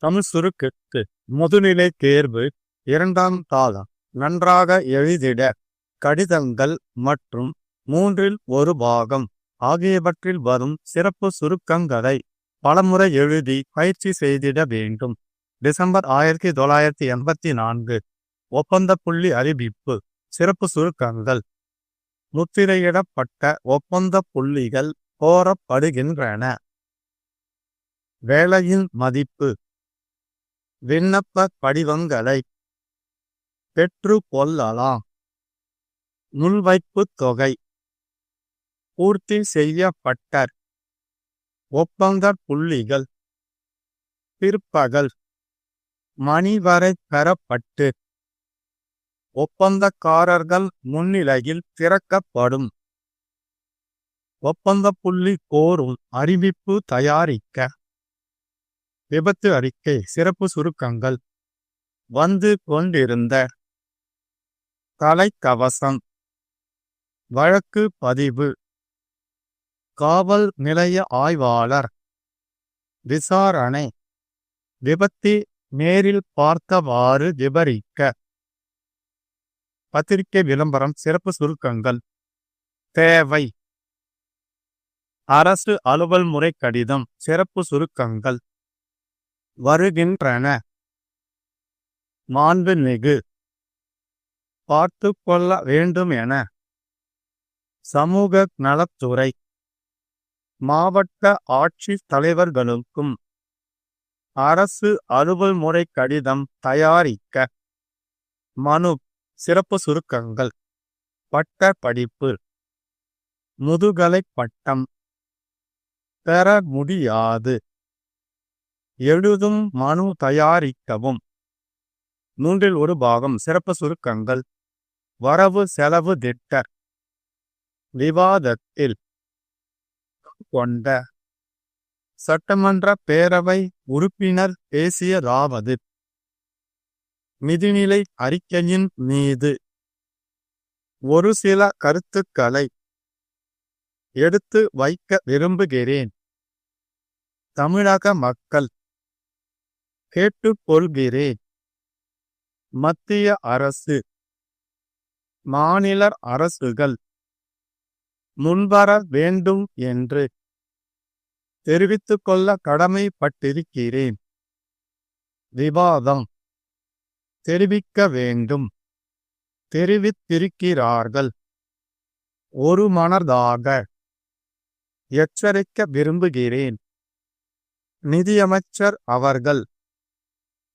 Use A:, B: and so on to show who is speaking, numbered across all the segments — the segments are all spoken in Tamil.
A: தமிழ் சுருக்கெட்டு முதுநிலை தேர்வு 2ஆம் தாளம் நன்றாக எழுதிட கடிதங்கள் மற்றும் 1/3 பாகம் ஆகியவற்றில் வரும் சிறப்பு சுருக்கங்களை பலமுறை எழுதி பயிற்சி செய்திட வேண்டும். டிசம்பர் 1984 ஒப்பந்த புள்ளி அறிவிப்பு. சிறப்பு சுருக்கங்கள். முத்திரையிடப்பட்ட ஒப்பந்த புள்ளிகள் கோரப்படுகின்றன. வேலையின் மதிப்பு. விண்ணப்ப படிவங்களை பெற்று கொள்ளலாம். முன்வைப்பு தொகை. பூர்த்தி செய்யப்பட்ட ஒப்பந்த புள்ளிகள். பிற்பகல் மணி வரை பெறப்பட்டு ஒப்பந்தக்காரர்கள் முன்னிலையில் திறக்கப்படும். ஒப்பந்த புள்ளி கோரும் அறிவிப்பு தயாரிக்க. விபத்து அறிக்கை. சிறப்பு சுருக்கங்கள். வந்து கொண்டிருந்த தலைக்கவசம். வழக்கு பதிவு. காவல் நிலைய ஆய்வாளர். விசாரணை. விபத்தை நேரில் பார்த்தவாறு விபரிக்க. பத்திரிகை விளம்பரம். சிறப்பு சுருக்கங்கள். தேவை. அரசு அலுவல் முறை கடிதம். சிறப்பு சுருக்கங்கள். வருகின்றன. மாண்புமிகு. பார்த்து கொள்ள வேண்டும் என சமூக நலத்துறை. மாவட்ட ஆட்சித் தலைவர்களுக்கும் அரசு அலுவல் முறை கடிதம் தயாரிக்க. மனு. சிறப்பு சுருக்கங்கள். பட்ட படிப்பு. முதுகலை பட்டம் பெற முடியாது. எழுதும் மனு தயாரிக்கவும். 1/3 பாகம். சிறப்பு சுருக்கங்கள். வரவு செலவு திட்ட. விவாதத்தில் கொண்ட சட்டமன்ற பேரவை உறுப்பினர் பேசியதாவது. நிதிநிலை அறிக்கையின் மீது ஒரு சில கருத்துக்களை எடுத்து வைக்க விரும்புகிறேன். தமிழக மக்கள் கேட்டுக்கொள்கிறேன். மத்திய அரசு மாநில அரசுகள் முன்வர வேண்டும் என்று தெரிவித்துக்கொள்ள கடமைப்பட்டிருக்கிறேன். விவாதம். தெரிவிக்க வேண்டும். தெரிவித்திருக்கிறார்கள். ஒரு மனதாக எச்சரிக்க விரும்புகிறேன். நிதியமைச்சர் அவர்கள்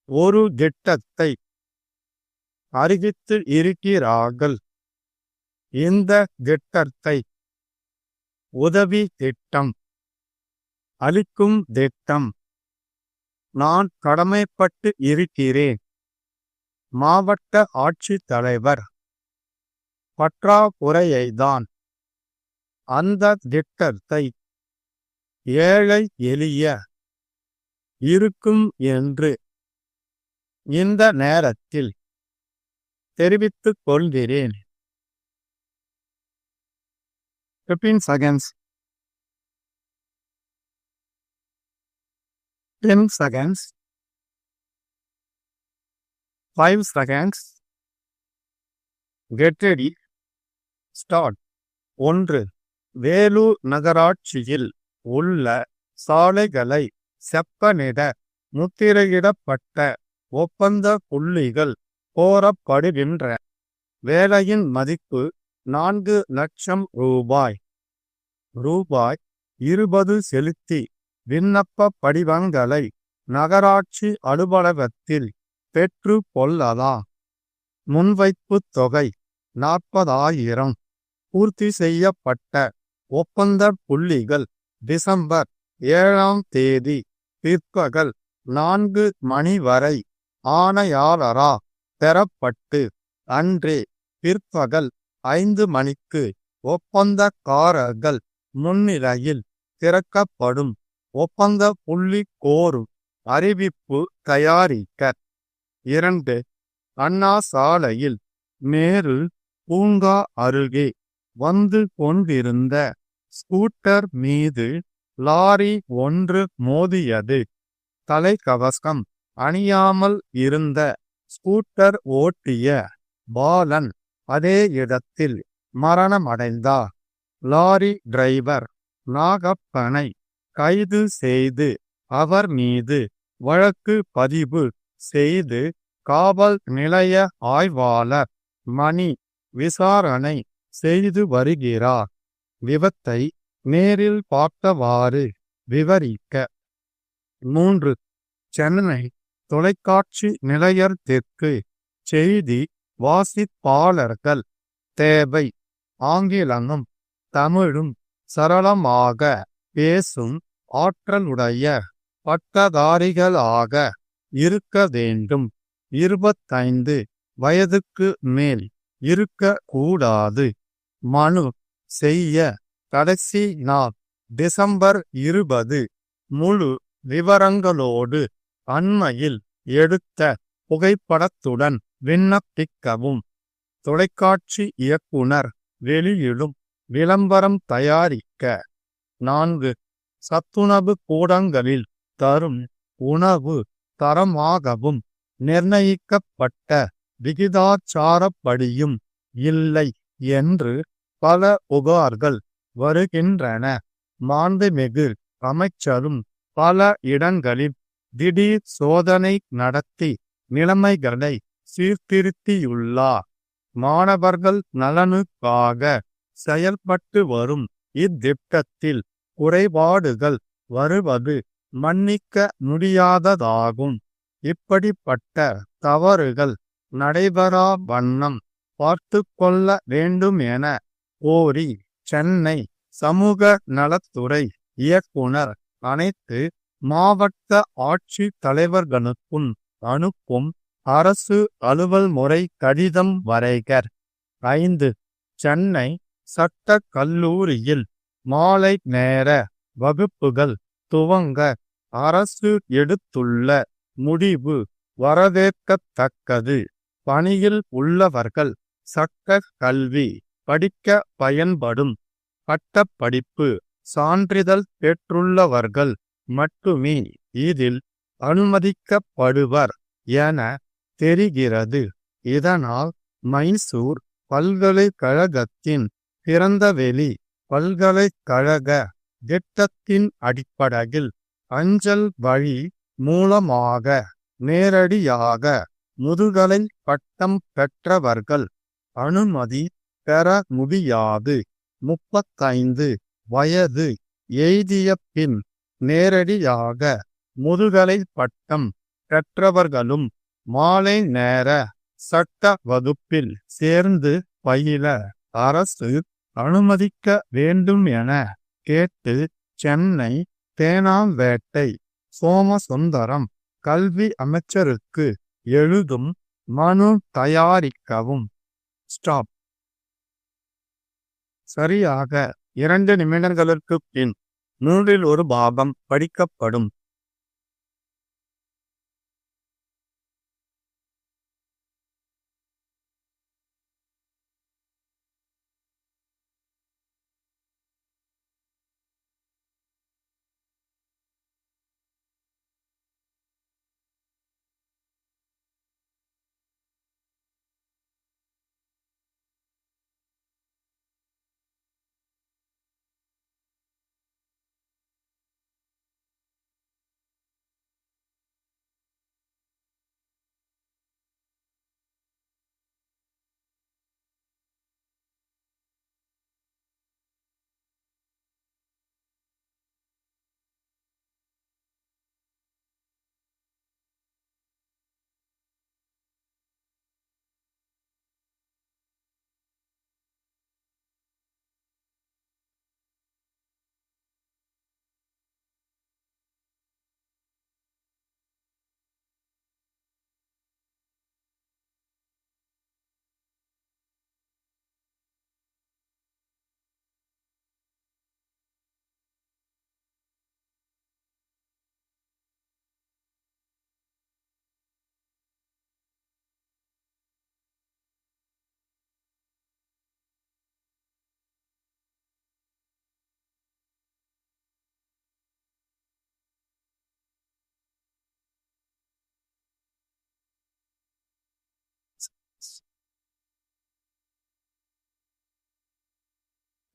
A: ஒரு திட்டத்தை அறிவித்து இருக்கிறார்கள். இந்த திட்டத்தை உதவி திட்டம், அளிக்கும் திட்டம். நான் கடமைப்பட்டு இருக்கிறேன். மாவட்ட ஆட்சித்தலைவர் பற்றாக்குறையைதான். அந்த திட்டத்தை ஏழை எளிய இருக்கும் என்று இந்த நேரத்தில் தெரிவித்துக் கொள்கிறேன். 15 seconds. 10 seconds. 5 seconds. Get ready. Start. 1. Vellore நகராட்சியில் உள்ள சாலைகளை செப்பனிட முத்திரையிடப்பட்ட ஒப்பந்த புள்ளிகள் கோரப்படுகின்ற. வேலையின் மதிப்பு 4 லட்சம் ரூபாய். ரூபாய் 20 செலுத்தி விண்ணப்ப படிவங்களை நகராட்சி அலுவலகத்தில் பெற்று கொள்ளலாம். முன்வைப்பு தொகை 40,000. பூர்த்தி செய்யப்பட்ட ஒப்பந்த புள்ளிகள் டிசம்பர் 7ஆம் தேதி பிற்பகல் 4 மணி வரை ஆணையாளரா பெறப்பட்டு அன்றே பிற்பகல் 5 மணிக்கு ஒப்பந்தக்காரர்கள் முன்னிலையில் திறக்கப்படும். ஒப்பந்த புள்ளி கோரும் அறிவிப்பு தயாரிக்க. 2. அண்ணா சாலையில் நேரு பூங்கா அருகே வந்து கொண்டிருந்த ஸ்கூட்டர் மீது லாரி ஒன்று மோதியது. தலைக்கவசம் அணியாமல் இருந்த ஸ்கூட்டர் ஓட்டிய பாலன் அதே இடத்தில் மரணமடைந்தார். லாரி டிரைவர் நாகப்பனை கைது செய்து அவர் மீது வழக்கு பதிவு செய்து காவல் நிலைய ஆய்வாளர் மணி விசாரணை செய்து வருகிறார். விபத்தை நேரில் பார்த்தவாறு விவரிக்க. 3. சென்னை தொலைக்காட்சி நிலையத்திற்கு செய்தி வாசிப்பாளர்கள் தேவை. ஆங்கிலமும் தமிழும் சரளமாக பேசும் ஆற்றலுடைய பட்டதாரிகளாக இருக்க வேண்டும். 25 வயதுக்கு மேல் இருக்க கூடாது. மனு செய்ய கடைசி நாள் டிசம்பர் 20. முழு விவரங்களோடு அண்மையில் எடுத்த புகைப்படத்துடன் விண்ணப்பிக்கவும். தொலைக்காட்சி இயக்குனர் வெளியிடும் விளம்பரம் தயாரிக்க. 4. சத்துணவு கூடங்களில் தரும் உணவு தரமாகவும் நிர்ணயிக்கப்பட்ட விகிதாச்சாரப்படியும் இல்லை என்று பல புகார்கள் வருகின்றன. மாண்புமிகு அமைச்சரும் பல இடங்களில் திடீர் சோதனை நடத்தி நிலைமைகளை சீர்திருத்தியுள்ளார். மாணவர்கள் நலனுக்காக செயல்பட்டு வரும் இத்திட்டத்தில் குறைபாடுகள் வருவது மன்னிக்க முடியாததாகும். இப்படிப்பட்ட தவறுகள் நடைபெறா வண்ணம் பார்த்து கொள்ள வேண்டும் என கோரி சென்னை சமூக நலத்துறை இயக்குனர் அனைத்து மாவட்ட ஆட்சி தலைவர்களுக்கும் அனுப்பும் அரசு அலுவல் முறை கடிதம் வரைக. 5. சென்னை சட்ட கல்லூரியில் மாலை நேர வகுப்புகள் துவங்க அரசு எடுத்துள்ள முடிவு வரவேற்கத்தக்கது. பணியில் உள்ளவர்கள் சட்ட கல்வி படிக்க பயன்படும் பட்டப்படிப்பு சான்றிதழ் பெற்றுள்ளவர்கள் மட்டுமே இதில் அனுமதிக்கப்படுவர் என தெரிகிறது. இதனால் மைசூர் பல்கலைக்கழகத்தின் திறந்தவெளி பல்கலைக்கழக திட்டத்தின் அடிப்படையில் அஞ்சல் வழி மூலமாக நேரடியாக முதுகலை பட்டம் பெற்றவர்கள் அனுமதி பெற முடியாது. 35 வயது எய்திய பின் நேரடியாக முதுகலை பட்டம் பெற்றவர்களும் மாலை நேர சட்ட வகுப்பில் சேர்ந்து பயில அரசு அனுமதிக்க வேண்டும் என கேட்டு சென்னை தேனாம்பேட்டை சோமசுந்தரம் கல்வி அமைச்சருக்கு எழுதும் மனு தயாரிக்கவும். ஸ்டாப். சரியாக 2 நிமிடங்களுக்கு பின் 1/3 பாகம் படிக்கப்படும்.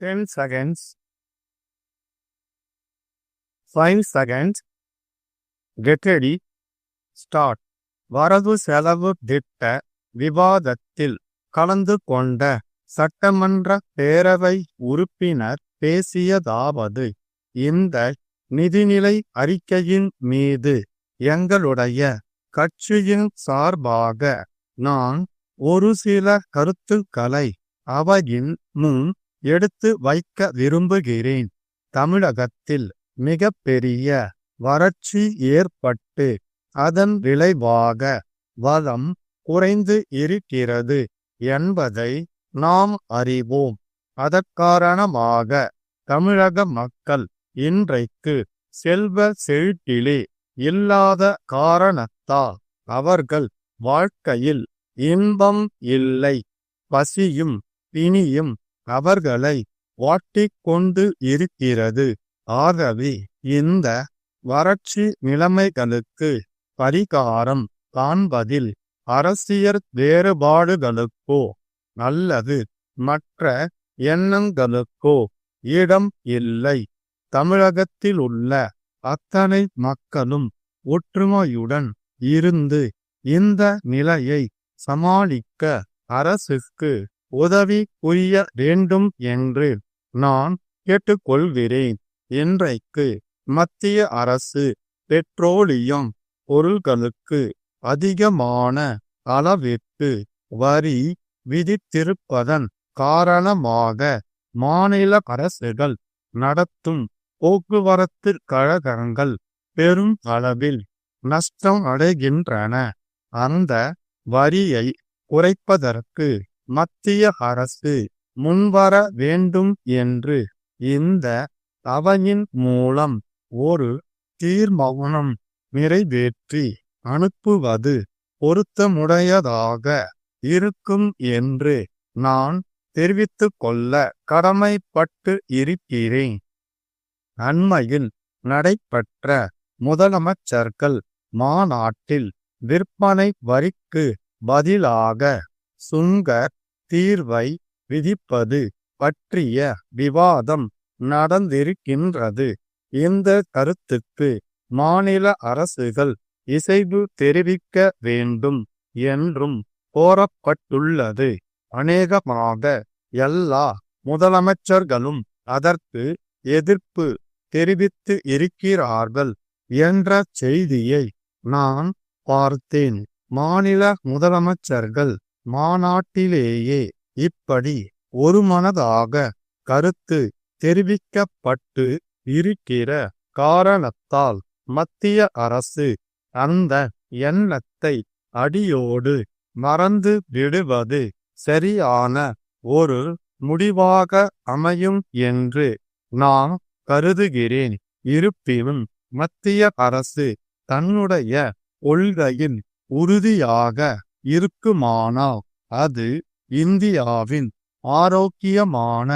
A: 10 seconds, 5 seconds, get ready, start. வரவு செலவு திட்ட விவாதத்தில் கலந்து கொண்ட சட்டமன்ற பேரவை உறுப்பினர் பேசியதாவது: இந்த நிதிநிலை அறிக்கையின் மீது எங்களுடைய கட்சியின் சார்பாக நான் ஒரு சில கருத்துக்களை அவையின் முன் எடுத்து வைக்க விரும்புகிறேன். தமிழகத்தில் மிகப்பெரிய வறட்சி ஏற்பட்டு அதன் விளைவாக வளம் குறைந்து இருக்கிறது என்பதை நாம் அறிவோம். அதற்காரணமாக தமிழக மக்கள் இன்றைக்கு செல்வ செழிப்பிலே இல்லாத காரணத்தால் அவர்கள் வாழ்க்கையில் இன்பம் இல்லை. பசியும் பிணியும் அவர்களை வாட்டிக் கொண்டு இருக்கிறது. ஆகவே இந்த வறட்சி நிலைமைகளுக்கு பரிகாரம் காண்பதில் அரசியல் வேறுபாடுகளுக்கோ அல்லது மற்ற எண்ணங்களுக்கோ இடம் இல்லை. தமிழகத்தில் உள்ள அத்தனை மக்களும் ஒற்றுமையுடன் இருந்து இந்த நிலையை சமாளிக்க அரசுக்கு உதவி புரிய வேண்டும் என்று நான் கேட்டுக்கொள்கிறேன். இன்றைக்கு மத்திய அரசு பெட்ரோலியம் பொருட்களுக்கு அதிகமான அளவிற்கு வரி விதித்திருப்பதன் காரணமாக மாநில அரசுகள் நடத்தும் போக்குவரத்து கழகங்கள் பெரும் அளவில் நஷ்டம் அடைகின்றன. அந்த வரியை குறைப்பதற்கு மத்திய அரசு முன்வர வேண்டும் என்று இந்த அவையின் மூலம் ஒரு தீர்மானம் நிறைவேற்றி அனுப்புவது பொருத்தமுடையதாக இருக்கும் என்று நான் தெரிவித்துக் கொள்ள கடமைப்பட்டு இருக்கிறேன். அண்மையில் நடைபெற்ற முதலமைச்சர்கள் மாநாட்டில் விற்பனை வரிக்கு பதிலாக சுங்க தீர்வை விதிப்பது பற்றிய விவாதம் நடந்திருக்கின்றது. இந்த கருத்துக்கு மாநில அரசுகள் இசைவு தெரிவிக்க வேண்டும் என்றும் கோரப்பட்டுள்ளது. அநேகமாக எல்லா முதலமைச்சர்களும் அதற்கு எதிர்ப்பு தெரிவித்து இருக்கிறார்கள் என்ற செய்தியை நான் பார்த்தேன். மாநில முதலமைச்சர்கள் மாநாட்டிலேயே இப்படி ஒருமனதாக கருத்து தெரிவிக்கப்பட்டு இருக்கிற காரணத்தால் மத்திய அரசு அந்த எண்ணத்தை அடியோடு மறந்து விடுவது சரியான ஒரு முடிவாக அமையும் என்று நான் கருதுகிறேன். இருப்பினும் மத்திய அரசு தன்னுடைய கொள்கையில் உறுதியாக இருக்குமானால் அது இந்தியாவின் ஆரோக்கியமான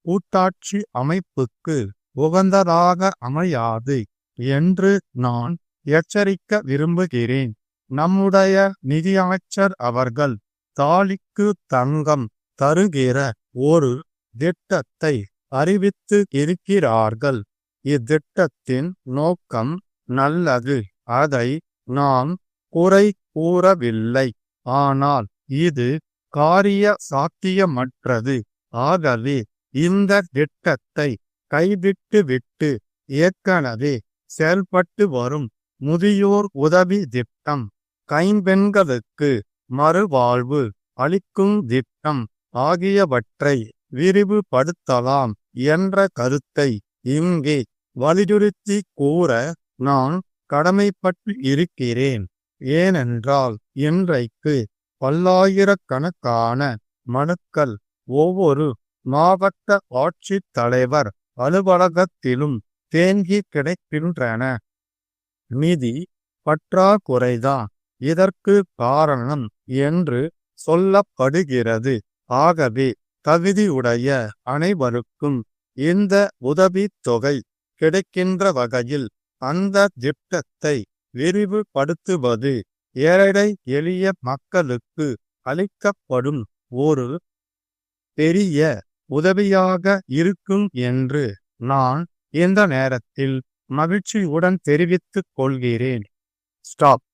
A: கூட்டாட்சி அமைப்புக்கு உகந்ததாக அமையாது என்று நான் எச்சரிக்க விரும்புகிறேன். நம்முடைய நிதியமைச்சர் அவர்கள் தாலிக்கு தங்கம் தருகிற ஒரு திட்டத்தை அறிவித்து இருக்கிறார்கள். இத்திட்டத்தின் நோக்கம் நல்லது, அதை நான் குறை கூறவில்லை. ஆனால் இது காரிய சாத்தியமற்றது. ஆகவே இந்த திட்டத்தை கைவிட்டுவிட்டு ஏற்கனவே செயல்பட்டு வரும் முதியோர் உதவி திட்டம், கைம்பெண்களுக்கு மறுவாழ்வு அளிக்கும் திட்டம் ஆகியவற்றை விரிவுபடுத்தலாம் என்ற கருத்தை இங்கே வலியுறுத்தி கூற நான் கடமைப்பட்டு இருக்கிறேன். ஏனென்றால் இன்றைக்கு பல்லாயிரக்கணக்கான மனுக்கள் ஒவ்வொரு மாவட்ட ஆட்சித் தலைவர் அலுவலகத்திலும் தேங்கி கிடைக்கின்றன. நிதி பற்றாக்குறைதான் இதற்கு காரணம் என்று சொல்லப்படுகிறது. ஆகவே தகுதியுடைய அனைவருக்கும் இந்த உதவித்தொகை கிடைக்கின்ற வகையில் அந்த திட்டத்தை விரிவுபடுத்துவது ஏழை எளிய மக்களுக்கு அளிக்கப்படும் ஒரு பெரிய உதவியாக இருக்கும் என்று நான் இந்த நேரத்தில் மகிழ்ச்சியுடன் தெரிவித்துக் கொள்கிறேன். ஸ்டாப்.